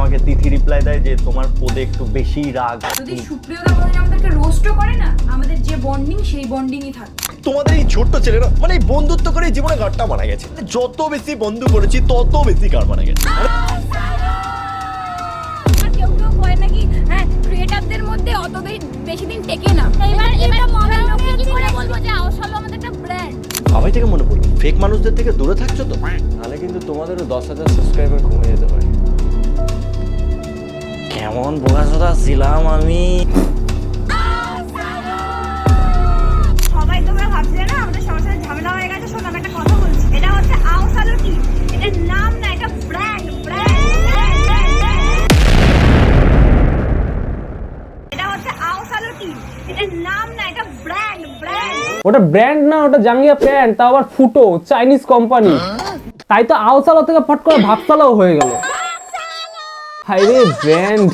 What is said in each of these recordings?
আমাকে তিথি রিপ্লাই দেয় যে তোমার পদে একটু বেশি রাগ। যদি সুপ্রিয়তা কোনোদিন আমাদেরকে রোস্টও করে না, আমাদের যে বন্ডিং সেই বন্ডিংই থাকে। তোমাদের এই ছোট্ট ছেলেরা মানে এই বন্ধুত্ব করে জীবনে গাড়টা মারা গেছে। যত বেশি বন্ধু করেছি তত বেশি গাড় মারা গেছে। কেউ কেউ কয় নাকি হ্যাঁ ক্রিয়েটরদের মধ্যে অত বেশি দিন টেকে না। এবার মডেল লোককে কি করে বলবো যে আওসালো আমাদের একটা ব্র্যান্ড। সবাই থেকে মনে পড়লো ফেক মানুষদের থেকে দূরে থাকছো তো, তাহলে কিন্তু তোমাদেরও 10,000 সাবস্ক্রাইবার কমে যেতে পারে। কেমন বোকাচোদা ছিলাম আমি। সবাই তোমরা ভাবছিলে না আমাদের সবার সাথে ঝামেলা হয়ে গেছে। শোনো আমি একটা কথা বলছি, এটা হচ্ছে আওসালো টি, এটা নাম না, এটা ব্র্যান্ড। এটা হচ্ছে আওসালো টি, এটা নাম না, এটা ব্র্যান্ড। ওটা ব্র্যান্ড না, ওটা জাঙ্গিয়া প্যান্ট, তাও আবার ফুটো, চাইনিজ কোম্পানি। তাই তো আওসালো থেকে ফট করে ভাবসালাও হয়ে গেল। হাই রে ব্র্যান্ড।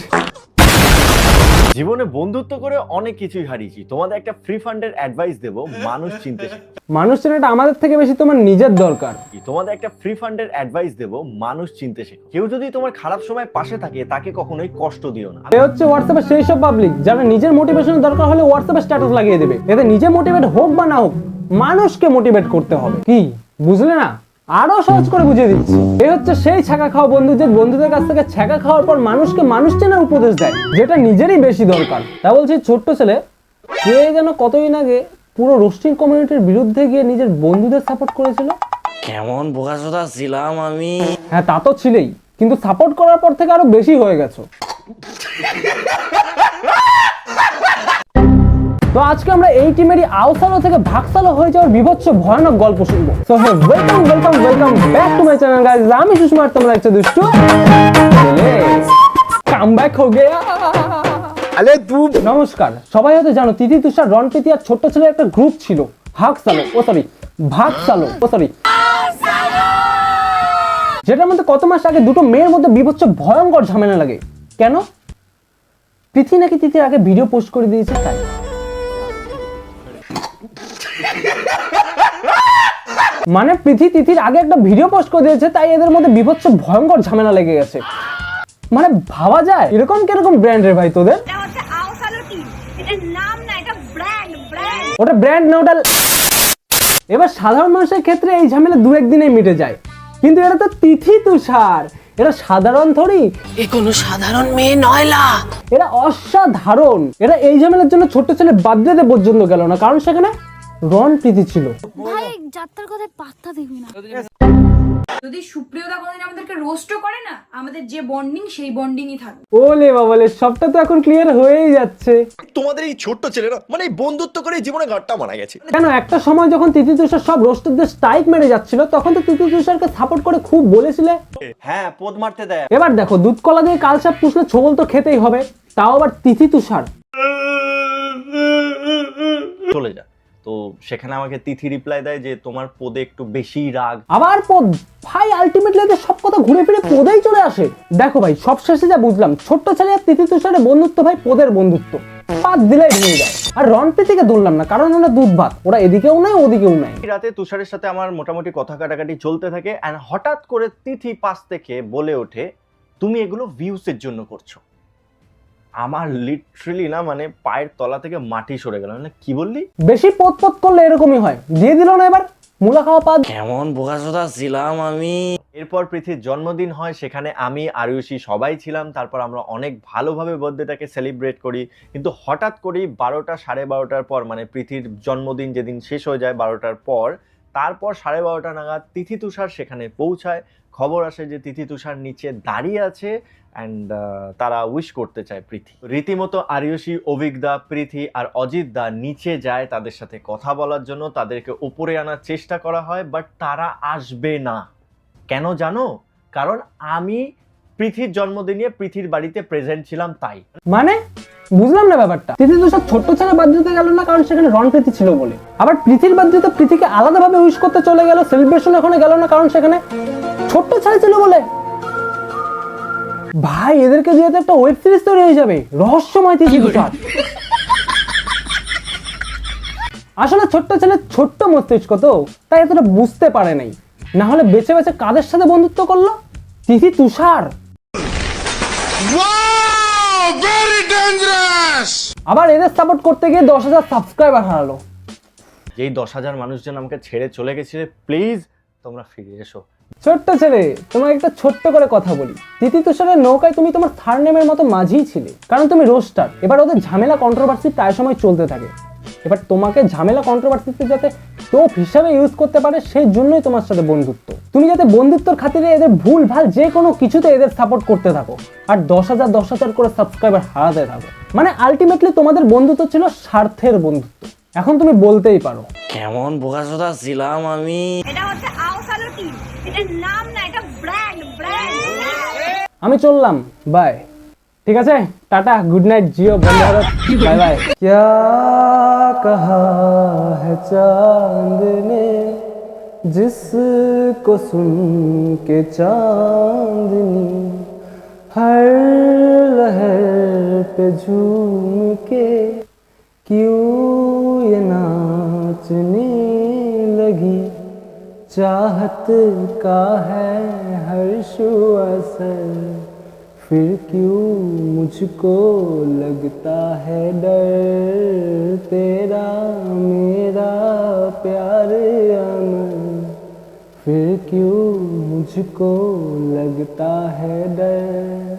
জীবনে বন্ধুত্ব করে অনেক কিছুই হারিয়েছি। তোমাদের একটা ফ্রি ফান্ডের অ্যাডভাইস দেবো, মানুষ চিনতে শেখো। মানুষ চেনাটা আমাদের থেকে বেশি তোমার নিজের দরকার। তোমাদের একটা ফ্রি ফান্ডের অ্যাডভাইস দেবো, মানুষ চিনতে শেখো। কেউ যদি তোমার খারাপ সময় পাশে থাকে তাকে কখনোই কষ্ট দিও না। এ হচ্ছে হোয়াটসঅ্যাপে সেই সব পাবলিক যারা নিজের মোটিভেশনের দরকার হলে হোয়াটসঅ্যাপে স্ট্যাটাস লাগিয়ে দেবে। এতে নিজে মোটিভেট হোক বা না হোক, মানুষকে মোটিভেট করতে হবে। কি বুঝলে না? আরো সহজ করে বুঝিয়ে দিচ্ছি। এই হচ্ছে সেই ছ্যাঁকা খাওয়া বন্ধু, যে বন্ধুদের কাছ থেকে ছ্যাঁকা খাওয়ার পর মানুষকে মানুষ চেনার উপদেশ দেয়, যেটা নিজেরই বেশি দরকার। তা বলছি ছোট্ট ছেলে, কে যেন কতদিন আগে পুরো রোস্টিং কমিউনিটির বিরুদ্ধে গিয়ে নিজের বন্ধুদের সাপোর্ট করেছিল। কেমন বোকাচোদা ছিলাম আমি। হ্যাঁ তা তো ছিলেই, কিন্তু সাপোর্ট করার পর থেকে আরো বেশি হয়ে গেছো। তো আজকে আমরা এই টিমেরই আওসালো থেকে ভাগসালো হয়ে যাওয়ার বিভৎস ভয়ানক গল্প শুনবো। So hey welcome back to my channel guys. আমি সুষমা, তোমরা দেখছো দুষ্টু। কাম ব্যাক হো গয়া। আরে তুই নমস্কার। সবাই হয়তো জানো তিথি, তুষার, রন, প্রীতি আর ছোট্ট ছেলের একটা গ্রুপ ছিল, ভাগসালো যেটার মধ্যে কত মাস আগে দুটো মেয়ের মধ্যে বিভৎস ভয়ঙ্কর ঝামেলা লাগে। কেন? প্রীতি নাকি তিথির আগে ভিডিও পোস্ট করে দিয়েছে তাই। মানে প্রীতি তিথির আগে একটা ভিডিও পোস্ট করে দিয়েছে, তাই এদের মধ্যে বিভৎস ভয়ঙ্কর ঝামেলা লেগে গেছে। মানে ভাবা যায় এরকম কিরকম ব্র্যান্ড রে ভাই তোদের? এটা হচ্ছে আওসালো টি, এটা নাম না, এটা ব্র্যান্ড। ওটা ব্র্যান্ড না, ওটা। এবার সাধারণ মানুষের ক্ষেত্রে এই ঝামেলা দু একদিনেই মিটে যায়, কিন্তু এটা তো তিথি তুষার, এরা সাধারণ থরি। এ কোনো সাধারণ মেয়ে নয়লা, এরা অসাধারণ। এরা এই ঝামেলার জন্য ছোট্ট ছেলে বার্থডেতে পর্যন্ত গেল না, কারণ সেখানে রন, প্রীতি ছিল। ভাই যাত্রার কথায় পাত্তা দিবি না। যদি সুপ্রিয়তা কোনোদিন আমাদেরকে রোস্টও করে না, আমাদের যে বন্ডিং সেই বন্ডিংই থাকবে। ওলে বাবালে, সবটা তো এখন ক্লিয়ার হয়েই যাচ্ছে। তোমাদের এই ছোট্ট ছেলেরা মানে এই বন্ধুত্ব করে জীবনে গাড়টা মারা গেছে। কেন একটা সময় যখন তিথি তুষার সব রোস্টারদের স্ট্রাইক মেরে যাচ্ছিল, তখন তো তিথি তুষারকে সাপোর্ট করে খুব বলেছিলে। হ্যাঁ, পদ মারতে দেয়। এবার দেখো, দুধ কলা দিয়ে কালসাপ পুষলে ছোবল তো খেতেই হবে, তাও আবার তিথি তুষার। চলে যা। তো সেখানে আমাকে তিথি রিপ্লাই দেয় যে তোমার পদে একটু বেশি রাগ। আবার পদ। ভাই আলটিমেটলি এদের সব কথা ঘুরে ফিরে পদেই চলে আসে। দেখো ভাই, সবশেষে যা বুঝলাম, ছোট্ট ছেলে আর তিথি তুষারের বন্ধুত্ব ভাই পদের বন্ধুত্ব, পাত দিলেই ভেঙে যায়। আর রন প্রীতিকে ধরলাম না, কারণ ওরা দুধ ভাত, ওরা এদিকেও নাই ওদিকেও নাই। রাতে তুষারের সাথে আমার মোটামুটি কথা কাটাকাটি চলতে থাকে, এন্ড হঠাৎ করে তিথি পাশ থেকে বলে ওঠে, তুমি এগুলো ভিউসের জন্য করছো। আমার লিটারালি না মানে পায়ের তলা থেকে মাটি সরে গেল। মানে কি বললি? বেশি পদ করলে এরকমই হয়। দিয়ে দিল না এবার মুলা খাওয়া পাত। কেমন বোকাচোদা ছিলাম আমি। এরপর পৃথির জন্মদিন হয়, সেখানে আমি আরুষি সবাই ছিলাম। তারপর আমরা অনেক ভালোভাবে বার্থডেটাকে সেলিব্রেট করি, কিন্তু হঠাৎ করেই 12টা 12:30 পর, মানে পৃথির জন্মদিন যেদিন শেষ হয়ে যায় 12টার পর, তারপর 12:30 নাগাদ তিথি তুষার সেখানে পৌঁছায়। খবর আসে যে তিথি তুষার নিচে দাঁড়িয়ে আছে অ্যান্ড তারা উইশ করতে চায় পৃথি। রীতিমতো আরিয়সী, অভিজ্ঞতা, পৃথি আর অজিত দা নিচে যায় তাদের সাথে কথা বলার জন্য। তাদেরকে উপরে আনার চেষ্টা করা হয়, বাট তারা আসবে না। কেন জানো? কারণ আমি পৃথির জন্মদিনে পৃথির বাড়িতে প্রেজেন্ট ছিলাম তাই। মানে বুঝলাম না ব্যাপারটা। তিথি তুষার ছোট্ট ছেলে বার্থডেতে গেল না, কারণ সেখানে রন প্রীতি ছিল বলে। আবার পৃথির বার্থডেতে পৃথিকে আলাদাভাবে উইশ করতে চলে গেল, সেলিব্রেশন ওখানে গেল না, কারণ সেখানে ছোট্ট ছেলে ছিল বলে। ভাই এদেরকে দিয়ে তো একটা ওয়েব সিরিজ তৈরি হয়ে যাবে, রহস্যময় তিথি তুষার। আসলে ছোট্ট ছেলে ছোট্ট মস্তিষ্ক তো, তাই এতটা বুঝতে পারে নাই। না হলে বেছে বেছে কাদের সাথে বন্ধুত্ব করলো? তিথি তুষার। আবার এদের সাপোর্ট করতে গিয়ে 10,000 সাবস্ক্রাইবার হারালো। যেই 10,000 মানুষজন আমাকে ছেড়ে চলে গেছিলে, প্লিজ তোমরা ফিরে এসো। ছোট্ট ছেলে, তোমাকে একটা ছোট্ট করে কথা বলি। তিতি তুষারের নৌকায় তুমি তোমার থার্ড নেমের মতো মাঝিই ছিলে, কারণ তুমি রোস্টার। এবার ওদের ঝামেলা কন্ট্রোভার্সি প্রায় সময় চলতে থাকে। এবার তোমাকে ঝামেলা কন্ট্রোভার্সিতে যাতে টোপ হিসাবে ইউজ করতে পারে, সেই জন্যই তোমার সাথে বন্ধুত্ব। তুমি যাতে বন্ধুত্বর খাতিরে এদের ভুল ভাল যে কোনো কিছুতে এদের সাপোর্ট করতে থাকো, আর 10,000 করে সাবস্ক্রাইবার হারাতে থাকো। মানে আলটিমেটলি তোমাদের বন্ধুত্ব ছিল স্বার্থের বন্ধুত্ব। এখন তুমি বলতেই পারো, কেমন বোকাচোদা ছিলাম আমি। এটা হচ্ছে আউস আলু টিম। এটা নাম না, এটা ব্র্যান্ড। আমি চললাম, বাই। ঠিক আছে, tata, good night, Jio, Vande Bharat, bye bye. क्या कहा है चांद ने जिसको सुन के चांदनी हर लहर पे झूम के क्यों ये नाचने लगी। चाहत का है हर असर, फिर क्यों मुझको लगता है डर। तेरा मेरा प्यार अमर, फिर क्यों मुझको लगता है डर।